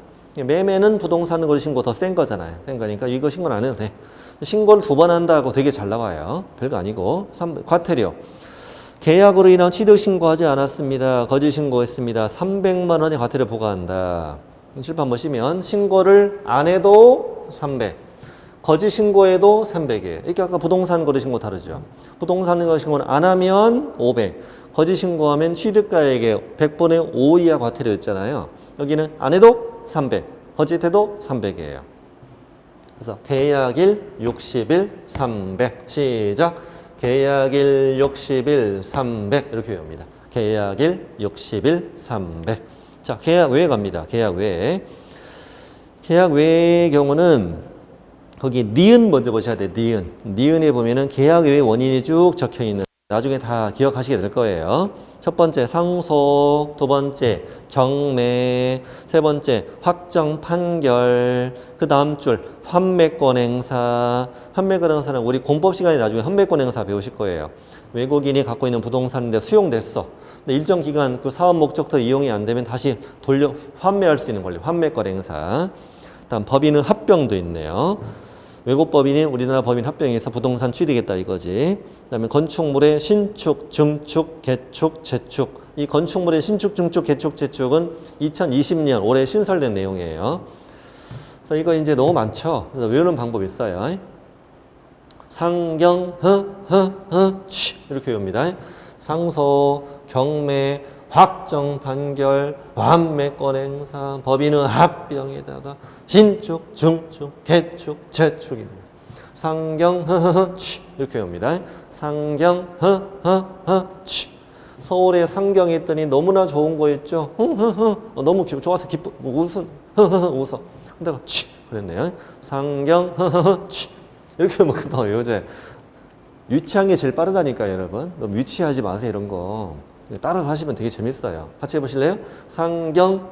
매매는 부동산 거래 신고 더 센 거잖아요. 센 거니까 이거 신고는 안 해도 돼. 신고를 2번 한다고 되게 잘 나와요. 별거 아니고. 과태료. 계약으로 인한 취득 신고하지 않았습니다. 거짓 신고했습니다. 300만 원의 과태료 부과한다. 실판 한번 보시면 신고를 안 해도 300. 거짓 신고해도 300이에요. 이게 아까 부동산 거래 신고 다르죠. 부동산 거래 신고는 안 하면 500. 거짓 신고하면 취득가액의 100분의 5 이하 과태료였잖아요. 여기는 안 해도 300. 거짓해도 300이에요. 그래서 계약일 60일 300. 시작. 계약일 60일 300 이렇게 외웁니다. 계약일 60일 300. 자, 계약 외에 갑니다. 계약 외에. 계약 외의 경우는 거기 니은 먼저 보셔야 돼요. 니은. 니은에 보면은 계약 외의 원인이 쭉 적혀 있는 나중에 다 기억하시게 될 거예요. 첫 번째 상속, 두 번째 경매, 세 번째 확정 판결, 그 다음 줄 환매권 행사. 환매권 행사는 우리 공법 시간에 나중에 환매권 행사 배우실 거예요. 외국인이 갖고 있는 부동산인데 수용됐어. 근데 일정 기간 그 사업 목적도 이용이 안 되면 다시 환매할 수 있는 권리. 환매권 행사. 다음 법인은 합병도 있네요. 외국 법인이 우리나라 법인 합병해서 부동산 취득했다 이거지. 그다음에 건축물의 신축, 증축, 개축, 재축. 이 건축물의 신축, 증축, 개축, 재축은 2020년 올해 신설된 내용이에요. 그래서 이거 이제 너무 많죠. 그래서 외우는 방법이 있어요. 상경, 취 이렇게 외웁니다. 상소, 경매, 확정 판결, 환매권 행사, 법인은 합병에다가 신축, 중축, 개축, 재축입니다. 상경, 취 이렇게 외웁니다. 상경, 취. 서울에 상경에 있더니 너무나 좋은 거 있죠. 너무 좋아서 기뻐 웃어. 근데 취 그랬네요. 상경, 취 이렇게 하면 금방 외워져요. 유치한 게 제일 빠르다니까요, 여러분. 너무 유치하지 마세요, 이런 거. 따라서 하시면 되게 재밌어요. 같이 해보실래요? 상경,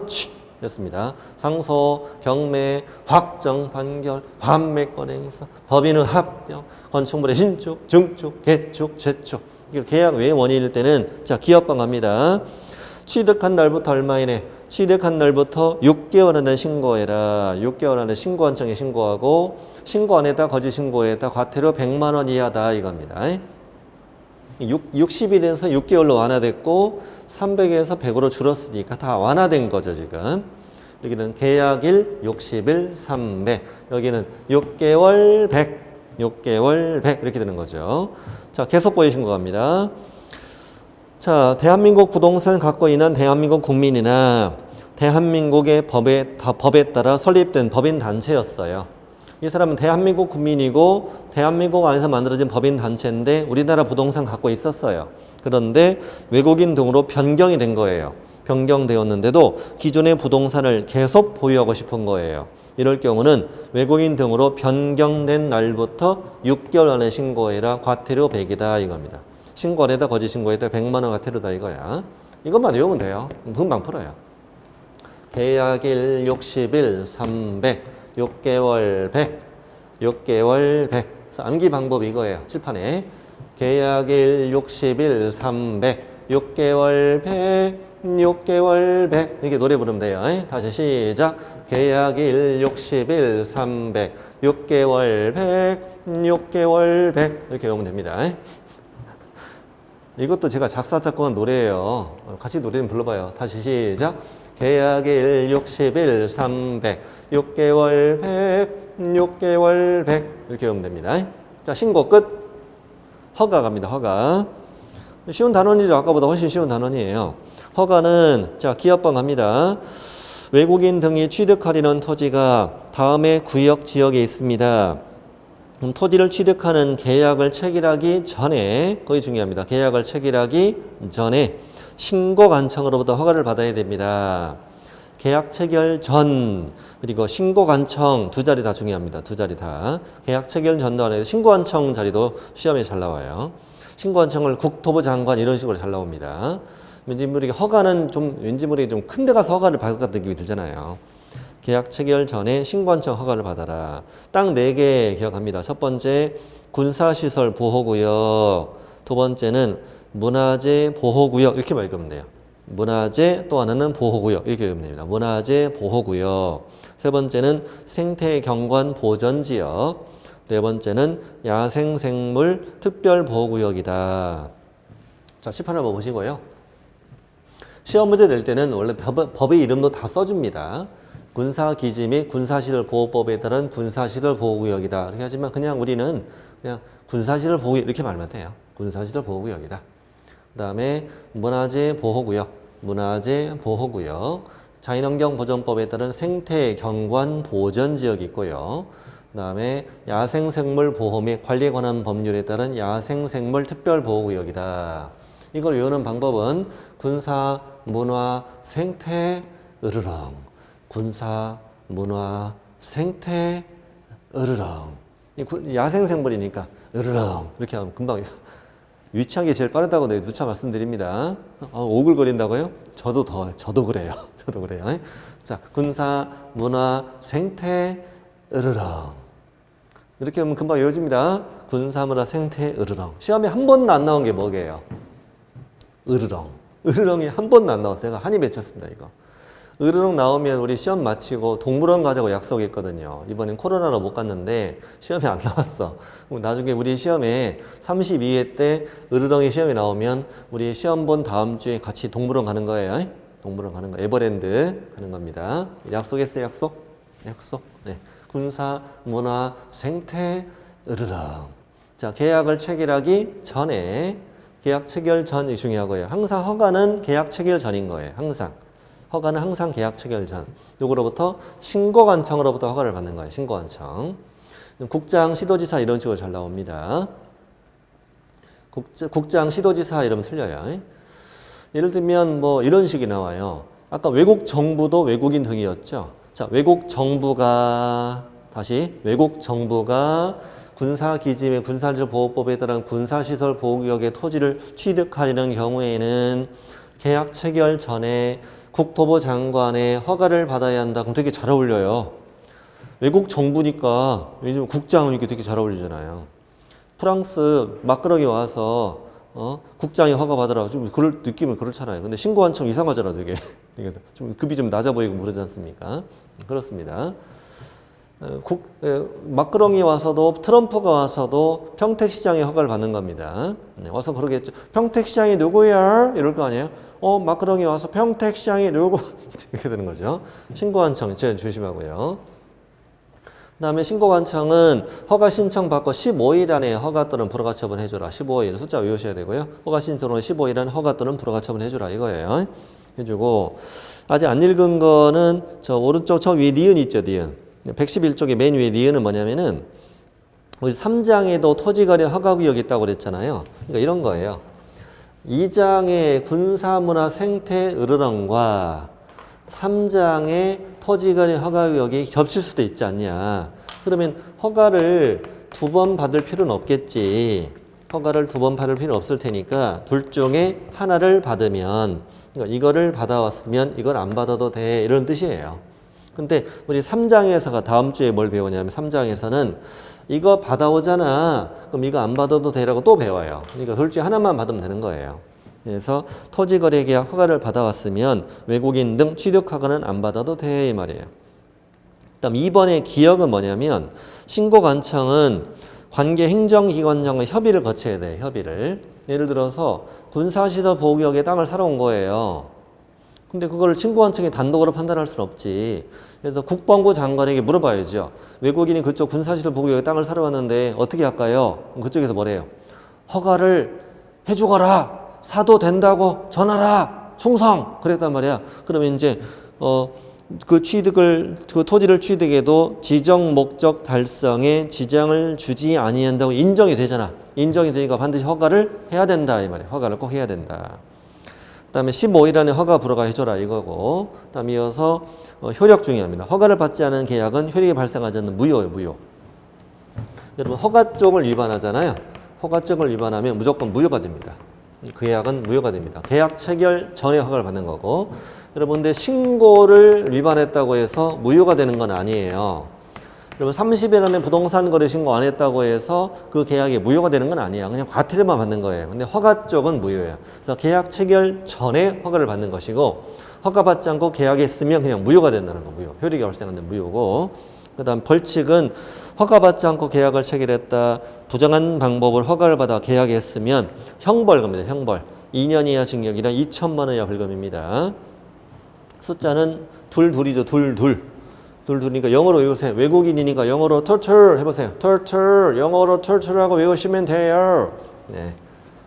취 였습니다. 상소, 경매, 확정, 판결, 환매권 행사, 법인은 합병, 건축물의 신축, 증축, 개축, 재축. 이걸 계약 외의 원인일 때는 자 기업방 갑니다. 취득한 날부터 얼마이네? 취득한 날부터 6개월 안에 신고해라. 6개월 안에 신고한청에 신고하고 신고 안 했다 거짓 신고했다 과태료 100만 원 이하다 이겁니다. 60일에서 6개월로 완화됐고 300에서 100으로 줄었으니까 다 완화된 거죠 지금. 여기는 계약일 60일 300 여기는 6개월 100 6개월 100 이렇게 되는 거죠. 자 계속 보이신 거 갑니다. 자 대한민국 부동산 갖고 있는 대한민국 국민이나 대한민국의 법에 따라 설립된 법인 단체였어요. 이 사람은 대한민국 국민이고 대한민국 안에서 만들어진 법인 단체인데 우리나라 부동산 갖고 있었어요. 그런데 외국인 등으로 변경이 된 거예요. 변경되었는데도 기존의 부동산을 계속 보유하고 싶은 거예요. 이럴 경우는 외국인 등으로 변경된 날부터 6개월 안에 신고해라. 과태료 100이다 이겁니다. 신고 안 했다 거짓 신고했다 100만 원 과태료다 이거야. 이것만 외우면 돼요. 금방 풀어요. 계약일 60일 300 6개월 100 6개월 100 암기 방법이 이거예요. 칠판에 계약일 60일 300 6개월 100 6개월 100 이렇게 노래 부르면 돼요. 다시 시작. 계약일 60일 300 6개월 100 6개월 100 이렇게 외우면 됩니다. 이것도 제가 작사 작곡한 노래예요. 같이 노래 좀 불러봐요. 다시 시작. 계약일 60일 300 6개월 100 6개월 100 이렇게 외우면 됩니다. 자 신고 끝. 허가 갑니다. 허가. 쉬운 단원이죠. 아까보다 훨씬 쉬운 단원이에요. 허가는 자 기업방 갑니다. 외국인 등이 취득하려는 토지가 다음의 구역 지역에 있습니다. 토지를 취득하는 계약을 체결하기 전에 거의 중요합니다. 계약을 체결하기 전에 신고 관청으로부터 허가를 받아야 됩니다. 계약 체결 전 그리고 신고 관청 두 자리 다 중요합니다. 두 자리 다. 계약 체결 전도 안 해도 신고 관청 자리도 시험에 잘 나와요. 신고 관청을 국토부 장관 이런 식으로 잘 나옵니다. 왠지 모르게 허가는 좀 왠지 모르게 좀 큰 데 가서 허가를 받을 것 같은 느낌이 들잖아요. 계약 체결 전에 신고한청 허가를 받아라. 딱 4개 기억합니다. 첫 번째 군사시설 보호구역, 두 번째는 문화재 보호구역 이렇게만 읽으면 돼요. 문화재, 또 하나는 보호구역. 이렇게 됩니다. 문화재, 보호구역. 세 번째는 생태경관 보전지역. 네 번째는 야생생물 특별보호구역이다. 자, 18을 한번 보시고요. 시험 문제 낼 때는 원래 법의 이름도 다 써줍니다. 군사기지 및 군사시설보호법에 따른 군사시설보호구역이다. 이렇게 하지만 그냥 우리는 그냥 군사시설보호구역 이렇게 말하면 돼요. 군사시설보호구역이다. 그 다음에 문화재 보호구역, 문화재 보호구역, 자연환경보전법에 따른 생태경관 보전지역이 있고요. 그 다음에 야생생물 보호 및 관리에 관한 법률에 따른 야생생물 특별보호구역이다. 이걸 외우는 방법은 군사, 문화, 생태, 으르렁. 군사, 문화, 생태, 으르렁. 야생생물이니까 으르렁. 이렇게 하면 금방 유치한 게 제일 빠르다고 내가 누차 말씀드립니다. 오글거린다고요? 저도 그래요. 저도 그래요. 자, 군사, 문화, 생태, 으르렁. 이렇게 하면 금방 외워집니다. 군사, 문화, 생태, 으르렁. 시험에 한 번도 안 나온 게 뭐게요? 으르렁. 으르렁이 한 번도 안 나왔어요. 제가 한이 맺혔습니다, 이거. 으르렁 나오면 우리 시험 마치고 동물원 가자고 약속했거든요. 이번엔 코로나로 못 갔는데 시험이 안 나왔어. 나중에 우리 시험에 32회 때 으르렁이 시험이 나오면 우리 시험 본 다음 주에 같이 동물원 가는 거예요. 동물원 가는 거. 에버랜드 가는 겁니다. 약속했어요, 약속? 약속. 네. 군사, 문화, 생태, 으르렁. 자, 계약을 체결하기 전에 계약 체결 전이 중요하고요. 항상 허가는 계약 체결 전인 거예요. 항상. 허가는 항상 계약 체결 전. 누구로부터? 신고관청으로부터 허가를 받는 거예요. 신고관청. 국장, 시도지사 이런 식으로 잘 나옵니다. 국장, 시도지사 이러면 틀려요. 예를 들면 뭐 이런 식이 나와요. 아까 외국 정부도 외국인 등이었죠. 자, 외국 정부가 군사기지 및 군사시설보호법에 따른 군사시설 보호구역의 토지를 취득하려는 경우에는 계약 체결 전에 국토부 장관의 허가를 받아야 한다. 그럼 되게 잘 어울려요. 외국 정부니까 요즘 국장은 이렇게 되게 잘 어울리잖아요. 프랑스 막그러기 와서 국장이 허가 받으라고 좀 그럴 느낌은 그렇잖아요. 근데 신고한청 이상하잖아, 되게. 좀 급이 좀 낮아 보이고 그러지 않습니까? 그렇습니다. 마크롱이 와서도 트럼프가 와서도 평택시장의 허가를 받는 겁니다. 와서 그러겠죠. 평택시장이 누구야? 이럴 거 아니에요. 마크롱이 와서 평택시장이 누구? 이렇게 되는 거죠. 신고관청 제일 조심하고요. 그 다음에 신고관청은 허가 신청 받고 15일 안에 허가 또는 불허가 처분해줘라. 15일 숫자 외우셔야 되고요. 허가 신청으로 15일 안에 허가 또는 불허가 처분해줘라 이거예요. 해주고 아직 안 읽은 거는 저 오른쪽 저 위에 니은 있죠, 니은. 111쪽의 맨 위에 니은은 뭐냐면은 우리 3장에도 토지거래 허가구역이 있다고 그랬잖아요. 그러니까 이런 거예요. 2장의 군사문화 생태 으르렁과 3장의 토지거래 허가구역이 겹칠 수도 있지 않냐. 그러면 허가를 두 번 받을 필요는 없겠지. 허가를 두 번 받을 필요는 없을 테니까 둘 중에 하나를 받으면 그러니까 이거를 받아왔으면 이걸 안 받아도 돼. 이런 뜻이에요. 근데 우리 3장에서가 다음 주에 뭘 배우냐면 3장에서는 이거 받아오잖아. 그럼 이거 안 받아도 되라고 또 배워요. 그러니까 둘 중에 하나만 받으면 되는 거예요. 그래서 토지거래계약 허가를 받아왔으면 외국인 등 취득허가는 안 받아도 돼 이 말이에요. 그다음 2번의 기역은 뭐냐면 신고관청은 관계 행정기관장과 협의를 거쳐야 돼. 협의를. 예를 들어서 군사시설 보호구역에 땅을 사러 온 거예요. 근데 그걸 신고관청이 단독으로 판단할 수는 없지. 그래서 국방부 장관에게 물어봐야죠. 외국인이 그쪽 군사시설 보호구역에 땅을 사러 왔는데 어떻게 할까요? 그쪽에서 뭐래요? 허가를 해주거라. 사도 된다고 전하라. 충성. 그랬단 말이야. 그러면 이제 그 토지를 취득해도 지정 목적 달성에 지장을 주지 아니한다고 인정이 되잖아. 인정이 되니까 반드시 허가를 해야 된다 이 말이야. 허가를 꼭 해야 된다. 그다음에 15일 안에 허가 불허가 해줘라 이거고. 그다음에 이어서 효력 중요합니다. 허가를 받지 않은 계약은 효력이 발생하지 않는 무효예요, 무효. 여러분 허가 쪽을 위반하잖아요. 허가 쪽을 위반하면 무조건 무효가 됩니다. 그 계약은 무효가 됩니다. 계약 체결 전에 허가를 받는 거고. 여러분 근데 신고를 위반했다고 해서 무효가 되는 건 아니에요. 그러면 30일 안에 부동산 거래 신고 안 했다고 해서 그 계약이 무효가 되는 건 아니야. 그냥 과태료만 받는 거예요. 근데 허가 쪽은 무효예요. 그래서 계약 체결 전에 허가를 받는 것이고 허가받지 않고 계약했으면 그냥 무효가 된다는 거. 무효. 효력이 발생하는 무효고. 그다음 벌칙은 허가받지 않고 계약을 체결했다. 부정한 방법을 허가를 받아 계약했으면 형벌금입니다. 형벌. 2년 이하 징역이나 2천만 원 이하 벌금입니다. 숫자는 둘이죠. 둘이니까 영어로 외우세요. 외국인이니까 영어로 turtle 해보세요. turtle. 영어로 turtle하고 외우시면 돼요. 네.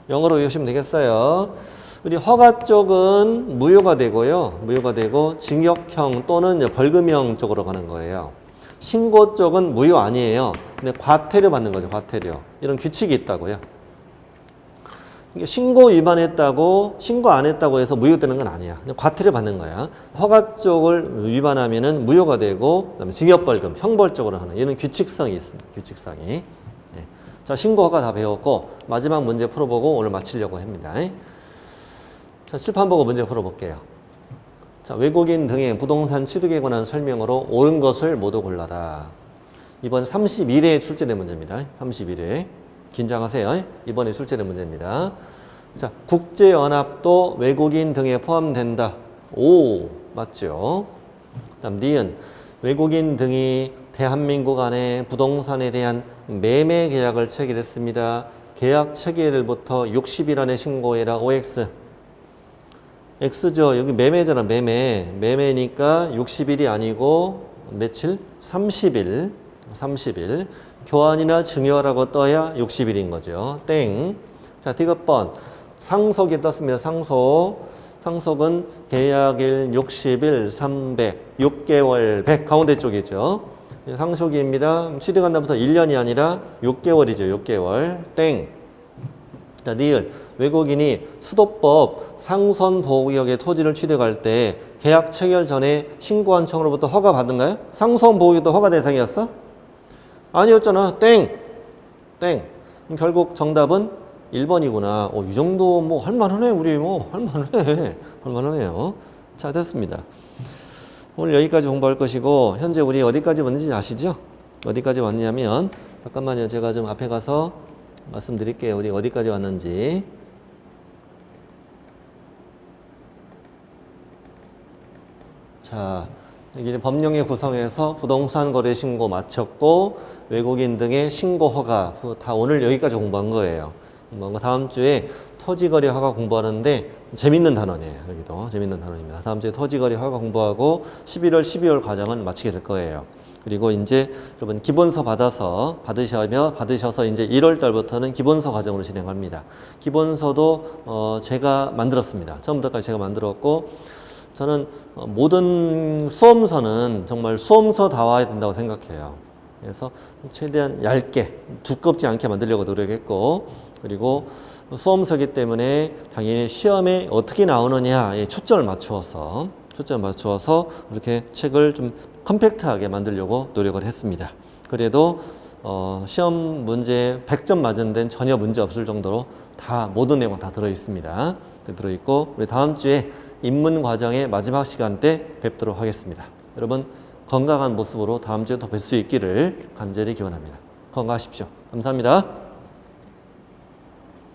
영어로 외우시면 되겠어요. 우리 허가 쪽은 무효가 되고요. 무효가 되고 징역형 또는 벌금형 쪽으로 가는 거예요. 신고 쪽은 무효 아니에요. 근데 과태료 받는 거죠. 과태료. 이런 규칙이 있다고요. 신고 위반했다고 신고 안 했다고 해서 무효되는 건 아니야. 그냥 과태료 받는 거야. 허가 쪽을 위반하면은 무효가 되고 그다음에 징역벌금, 형벌 쪽으로 하는 이런 규칙성이 있습니다. 규칙성이. 네. 자, 신고 허가 다 배웠고 마지막 문제 풀어보고 오늘 마치려고 합니다. 자, 칠판 보고 문제 풀어볼게요. 자, 외국인 등의 부동산 취득에 관한 설명으로 옳은 것을 모두 골라라. 이번 31회에 출제된 문제입니다. 31회. 긴장하세요. 이번에 출제된 문제입니다. 자, 국제연합도 외국인 등에 포함된다. 오, 맞죠? 그다음 니은 외국인 등이 대한민국 안에 부동산에 대한 매매 계약을 체결했습니다. 계약 체결일부터 60일 안에 신고해라. OX. X죠. 여기 매매잖아. 매매니까 60일이 아니고 며칠? 30일. 교환이나 증여라고 떠야 60일인 거죠. 땡. 자, 디귿번. 상속이 떴습니다. 상속은 계약일 60일, 300, 6개월, 100 가운데 쪽이죠. 상속입니다. 취득한 날부터 1년이 아니라 6개월이죠. 6개월. 땡. 자, 니을. 외국인이 수도법 상선 보호구역의 토지를 취득할 때 계약 체결 전에 신고한 청으로부터 허가 받은가요? 상선 보호구역도 허가 대상이었어? 아니었잖아. 땡. 결국 정답은 1번이구나. 이 정도 뭐 할만하네. 우리 뭐 할만하네요. 자, 됐습니다. 오늘 여기까지 공부할 것이고 현재 우리 어디까지 왔는지 아시죠? 어디까지 왔냐면 잠깐만요. 제가 좀 앞에 가서 말씀드릴게요. 우리 어디까지 왔는지. 자, 여기 법령의 구성에서 부동산 거래 신고 마쳤고 외국인 등의 신고 허가 다 오늘 여기까지 공부한 거예요. 다음 주에 토지거래 허가 공부하는데 재밌는 단원이에요. 여기도 재밌는 단원입니다. 다음 주에 토지거래 허가 공부하고 11월, 12월 과정은 마치게 될 거예요. 그리고 이제 여러분 기본서 받으셔서 이제 1월 달부터는 기본서 과정으로 진행합니다. 기본서도 제가 만들었습니다. 처음부터까지 제가 만들었고 저는 모든 수험서는 정말 수험서다워야 된다고 생각해요. 그래서 최대한 얇게 두껍지 않게 만들려고 노력했고 그리고 수험서이기 때문에 당연히 시험에 어떻게 나오느냐에 초점을 맞추어서 이렇게 책을 좀 컴팩트하게 만들려고 노력을 했습니다. 그래도 시험 문제 100점 맞은 데는 전혀 문제 없을 정도로 다 모든 내용 다 들어 있습니다. 들어 있고 우리 다음 주에 입문 과정의 마지막 시간 때 뵙도록 하겠습니다. 여러분 건강한 모습으로 다음 주에 더 뵐 수 있기를 간절히 기원합니다. 건강하십시오. 감사합니다.